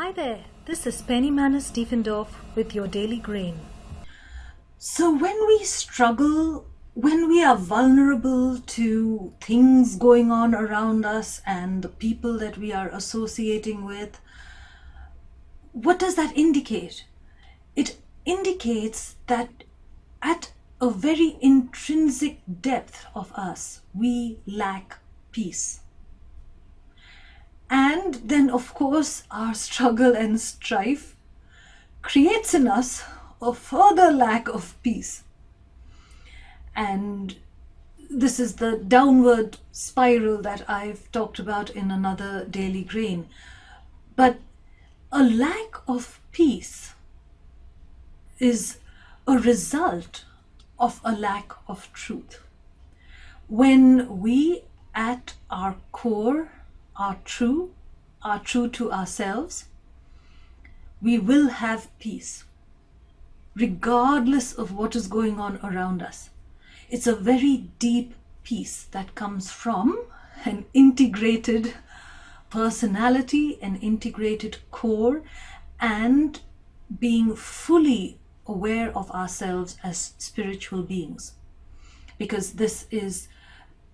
Hi there, this is Penny Manus Diefendorf with your Daily Grain. So when we struggle, when we are vulnerable to things going on around us and the people that we are associating with, what does that indicate? It indicates that at a very intrinsic depth of us, we lack peace. And then, of course, our struggle and strife creates in us a further lack of peace. And this is the downward spiral that I've talked about in another Daily Grain. But a lack of peace is a result of a lack of truth. When we at our core are true to ourselves, we will have peace, regardless of what is going on around us. It's a very deep peace that comes from an integrated personality, an integrated core, and being fully aware of ourselves as spiritual beings. Because this is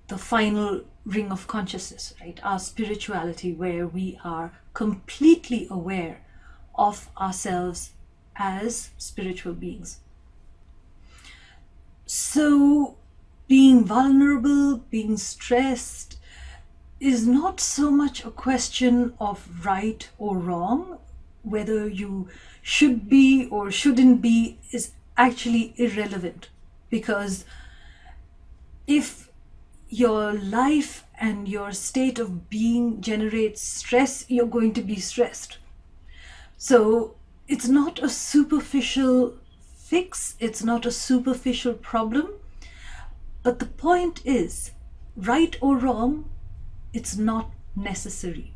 the final ring of consciousness, right? Our spirituality, where we are completely aware of ourselves as spiritual beings. So being vulnerable, being stressed is not so much a question of right or wrong. Whether you should be or shouldn't be is actually irrelevant, because if your life and your state of being generates stress, you're going to be stressed. So it's not a superficial fix, it's not a superficial problem. But the point is, right or wrong, it's not necessary.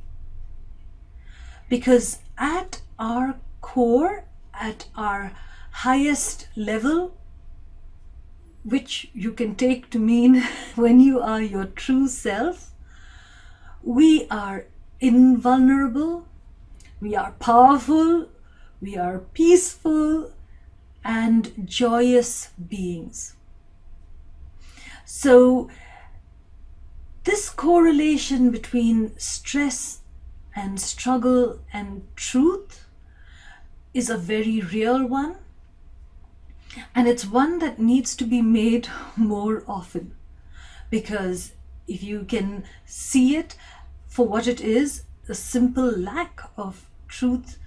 Because at our core, at our highest level, which you can take to mean when you are your true self, we are invulnerable, we are powerful, we are peaceful and joyous beings. So this correlation between stress and struggle and truth is a very real one. And it's one that needs to be made more often, because if you can see it for what it is, a simple lack of truth,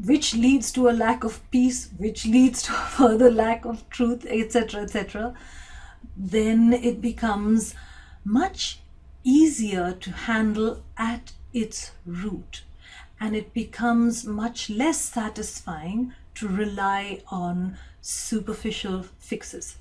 which leads to a lack of peace, which leads to a further lack of truth, etc., then it becomes much easier to handle at its root. And it becomes much less satisfying to rely on superficial fixes.